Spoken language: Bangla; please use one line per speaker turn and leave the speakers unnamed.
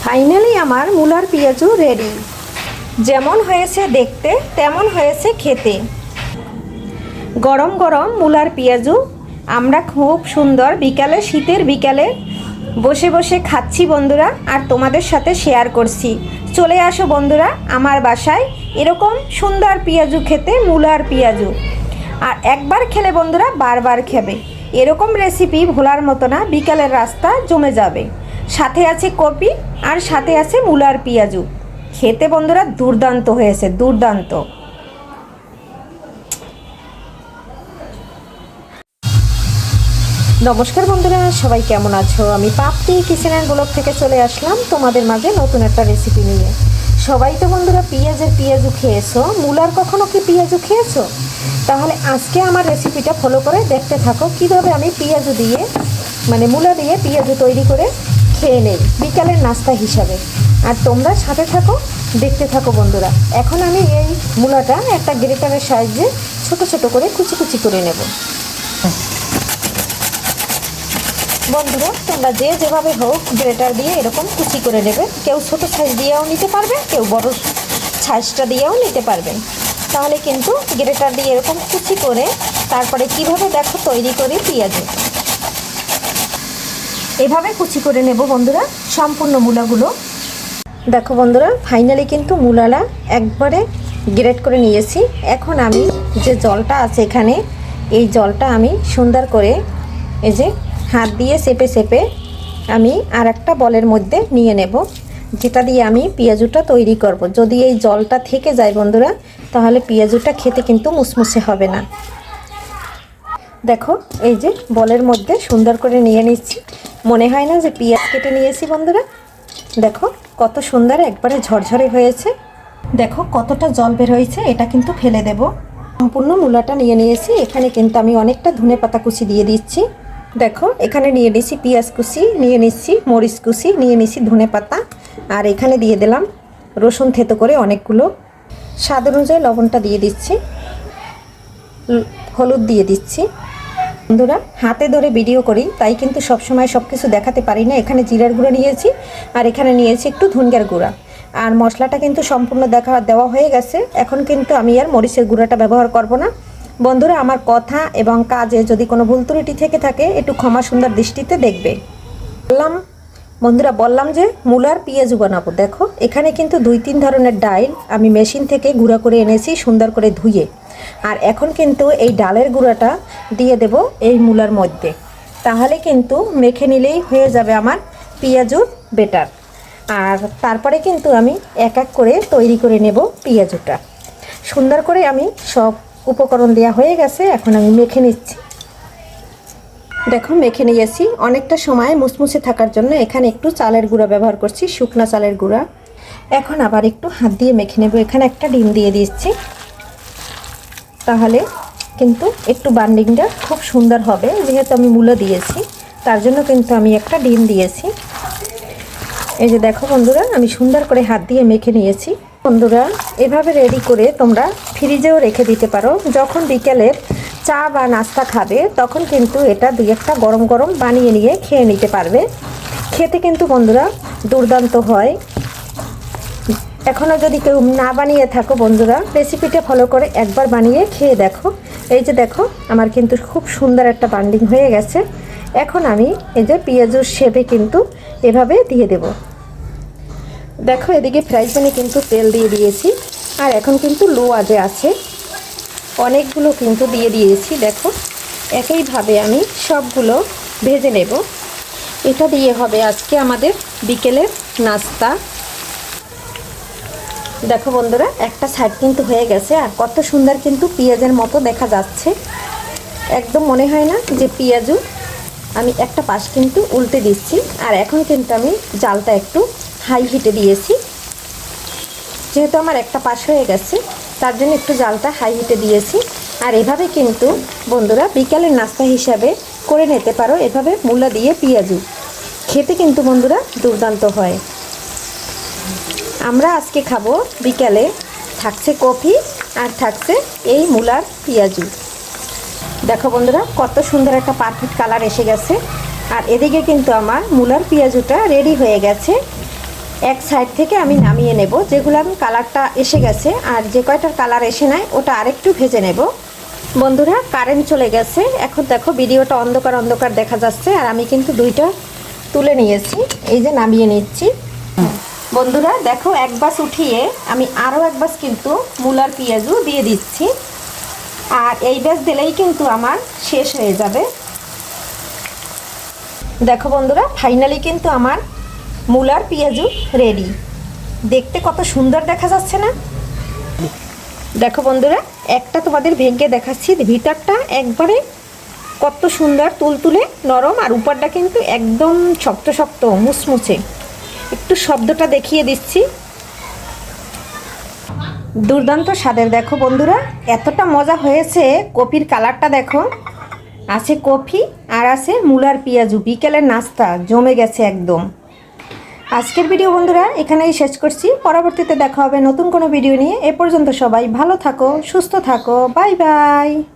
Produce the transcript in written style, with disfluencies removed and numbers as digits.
ফাইনালি আমার মূলার পেঁয়াজু রেডি। যেমন হয়েছে দেখতে তেমন হয়েছে খেতে। গরম গরম মূলার পেঁয়াজু আমরা খুব সুন্দর বিকালে, শীতের বিকালে বসে বসে খাচ্ছি বন্ধুরা, আর তোমাদের সাথে শেয়ার করছি। চলে আসো বন্ধুরা আমার বাসায় এরকম সুন্দর পেঁয়াজু খেতে, মূলার পেঁয়াজু। আর একবার খেলে বন্ধুরা বারবার খাবে। এরকম রেসিপি ভোলার মতো না, বিকালের রাস্তা জমে যাবে। সাথে আছে কপি আর সাথে আছে মূলার পেঁয়াজু। খেতে বন্ধুরা দুর্দান্ত হয়েছে, দুর্দান্ত। নমস্কার বন্ধুরা, সবাই কেমন আছো? আমি পাপড়ি কিচেন অ্যান্ড ব্লগ থেকে চলে আসলাম তোমাদের মাঝে নতুন একটা রেসিপি নিয়ে। সবাই তো বন্ধুরা পেঁয়াজু খেয়েছো, মূলার কখনো কি পেঁয়াজু খেয়েছো? তাহলে আজকে আমার রেসিপিটা ফলো করে দেখতে থাকো কীভাবে আমি পেঁয়াজু দিয়ে মূলা দিয়ে পেঁয়াজু তৈরি করে খেয়ে নেই বিকালের নাস্তা হিসাবে। আর তোমরা সাথে থাকো, দেখতে থাকো বন্ধুরা। এখন আমি এই মূলাটা একটা গ্রেটারের সাহায্যে ছোট ছোট করে কুচি কুচি করে নেব। বন্ধুরা তোমরা যে যেভাবে হোক গ্রেটার দিয়ে এরকম কুচি করে নেবে। কেউ ছোট সাইজ দিয়েও নিতে পারবে, কেউ বড় সাইজটা দিয়েও নিতে পারবেন। তাহলে কিন্তু গ্রেটার দিয়ে এরকম কুচি করে তারপরে কিভাবে দেখো তৈরি করি পেঁয়াজু। এভাবে কুচি করে নেব বন্ধুরা সম্পূর্ণ মূলাগুলো। দেখো বন্ধুরা ফাইনালি কিন্তু মূলালা একবারে গ্রেট করে নিয়েছি। এখন আমি যে জলটা আছে এখানে, এই জলটা আমি সুন্দর করে এই যে হাত দিয়ে চেপে চেপে আমি আর একটা বলের মধ্যে নিয়ে নেব, যেটা দিয়ে আমি পেঁয়াজুটা তৈরি করব। যদি এই জলটা থেকে যায় বন্ধুরা, তাহলে পেঁয়াজুটা খেতে কিন্তু মুসমুসে হবে না। দেখো এই যে বলের মধ্যে সুন্দর করে নিয়ে নিচ্ছি। মনে হয় না যে পেঁয়াজ কেটে নিয়েছি বন্ধুরা। দেখো কত সুন্দর একবারে ঝরঝরে হয়েছে। দেখো কতটা জল বের হয়েছে, এটা কিন্তু ফেলে দেব। সম্পূর্ণ মূলাটা নিয়ে নিয়েছি। এখানে কিন্তু আমি অনেকটা ধনেপাতা কুচি দিয়ে দিচ্ছি। দেখো এখানে নিয়ে নিচ্ছি পেঁয়াজ কুচি, নিয়ে নিচ্ছি মরিচ কুচি, নিয়ে নিচ্ছি ধনেপাতা, আর এখানে দিয়ে দিলাম রসুন থেতো করে অনেকগুলো। স্বাদ অনুযায়ী লবণটা দিয়ে দিচ্ছি, হলুদ দিয়ে দিচ্ছি। বন্ধুরা হাতে ধরে ভিডিও করি তাই কিন্তু সবসময় সব কিছু দেখাতে পারি না। এখানে জিরার গুঁড়ো নিয়েছি আর এখানে নিয়েছি একটু ধনিয়ার গুঁড়া। আর মশলাটা কিন্তু সম্পূর্ণ দেওয়া হয়ে গেছে। এখন কিন্তু আমি আর মরিচের গুঁড়াটা ব্যবহার করব না। বন্ধুরা আমার কথা এবং কাজে যদি কোনো ভুল ত্রুটি থেকে থাকে একটু ক্ষমা সুন্দর দৃষ্টিতে দেখবে। বললাম যে মূলার পেঁয়াজু বানাবো। দেখো এখানে কিন্তু 2-3 ধরনের ডাল আমি মেশিন থেকে গুঁড়া করে এনেছি সুন্দর করে ধুয়ে। আর এখন কিন্তু এই ডালের গুঁড়াটা দিয়ে দেব এই মূলার মধ্যে। তাহলে কিন্তু মেখে নিলেই হয়ে যাবে আমার পেঁয়াজুর বেটার। আর তারপরে কিন্তু আমি এক এক করে তৈরি করে নেব পেঁয়াজুটা। সুন্দর করে আমি সব উপকরণ দেওয়া হয়ে গেছে, এখন আমি মেখে নিচ্ছি। দেখো মেখে নিয়েছি। অনেকটা সময় মুসমুসে থাকার জন্য এখানে একটু চালের গুঁড়া ব্যবহার করছি, শুকনা চালের গুঁড়া। এখন আবার একটু হাত দিয়ে মেখে নেব। এখানে একটা ডিম দিয়ে দিচ্ছি, তাহলে কিন্তু একটু বান্ডিংটা খুব সুন্দর হবে। যেহেতু আমি মূলা দিয়েছি তার জন্য কিন্তু আমি একটা ডিম দিয়েছি। এই যে দেখো বন্ধুরা আমি সুন্দর করে হাত দিয়ে মেখে নিয়েছি। বন্ধুরা এভাবে রেডি করে তোমরা ফ্রিজেও রেখে দিতে পারো। যখন বিকেলের চা বা নাস্তা খাবে তখন কিন্তু এটা 2-1টা গরম গরম বানিয়ে নিয়ে খেয়ে নিতে পারবে। খেতে কিন্তু বন্ধুরা দুর্দান্ত হয়। এখনও যদি কেউ না বানিয়ে থাকো বন্ধুরা, রেসিপিটা ফলো করে একবার বানিয়ে খেয়ে দেখো। এই যে দেখো আমার কিন্তু খুব সুন্দর একটা বান্ডিং হয়ে গেছে। এখন আমি এই যে পেঁয়াজুর শেপে কিন্তু এভাবে দিয়ে দেব। দেখো এদিকে ফ্রাই প্যানে কিন্তু তেল দিয়ে দিয়েছি, আর এখন কিন্তু লো আঁচে আছে। অনেকগুলো কিন্তু দিয়ে দিয়েছি। দেখো একইভাবে আমি সবগুলো ভেজে নেব। এটা দিয়ে হবে আজকে আমাদের বিকেলের নাস্তা। দেখো বন্ধুরা একটা সাইড কিন্তু হয়ে গেছে, আর কত সুন্দর কিন্তু পেঁয়াজের মতো দেখা যাচ্ছে। একদম মনে হয় না যে পেঁয়াজু। আমি একটা পাশ কিন্তু উল্টে দিচ্ছি। আর এখন কিন্তু আমি জালটা একটু হাই হিটে দিয়েছি। যেহেতু আমার একটা পাশ হয়ে গেছে তার জন্য একটু জালটা হাই হিটে দিয়েছি। আর এভাবে কিন্তু বন্ধুরা বিকালের নাস্তা হিসাবে করে নিতে পারো। এভাবে মূলা দিয়ে পেঁয়াজু খেতে কিন্তু বন্ধুরা দুর্দান্ত হয়। আমরা আজকে খাবো বিকালে, থাকছে কফি আর থাকছে এই মূলার পেঁয়াজু। দেখো বন্ধুরা কত সুন্দর একটা পারফেক্ট কালার এসে গেছে। আর এদিকে কিন্তু আমার মূলার পেঁয়াজুটা রেডি হয়ে গেছে। এক সাইড থেকে আমি নামিয়ে নেব, যেগুলো আমি কালারটা এসে গেছে, আর যে কয়টার কালার এসে নাই ওটা আরেকটু ভেজে নেব। বন্ধুরা কারেন্ট চলে গেছে, এখন দেখো ভিডিওটা অন্ধকার অন্ধকার দেখা যাচ্ছে, আর আমি কিন্তু দুইটা তুলে নিয়েছি, এই যে নামিয়ে নিচ্ছি। বন্ধুরা দেখো এক বাস উঠিয়ে আমি আরও এক বাস কিন্তু মূলার পেঁয়াজু দিয়ে দিচ্ছি, আর এই ব্যাস দিলেই কিন্তু আমার শেষ হয়ে যাবে। দেখো বন্ধুরা ফাইনালি কিন্তু আমার মূলার পেঁয়াজু রেডি। দেখতে কত সুন্দর দেখা যাচ্ছে না? দেখো বন্ধুরা একটা তোমাদের ভেঙে দেখাচ্ছি, ভিতরটা একবারে কত সুন্দর তুলতুলে নরম, আর উপরটা কিন্তু একদম শক্ত শক্ত মুচমুচে। একটু শব্দটা দেখিয়ে দিচ্ছি, দুর্দান্ত স্বাদের। দেখো বন্ধুরা এতটা মজা হয়েছে, কপির কালারটা দেখো, আছে কফি আর আছে মূলার পেঁয়াজু, বিকেলের নাস্তা জমে গেছে একদম। আজকের ভিডিও বন্ধুরা এখানেই শেষ করছি, পরবর্তীতে দেখা হবে নতুন কোনো ভিডিও নিয়ে। এ পর্যন্ত সবাই ভালো থাকো, সুস্থ থাকো, বাই বাই।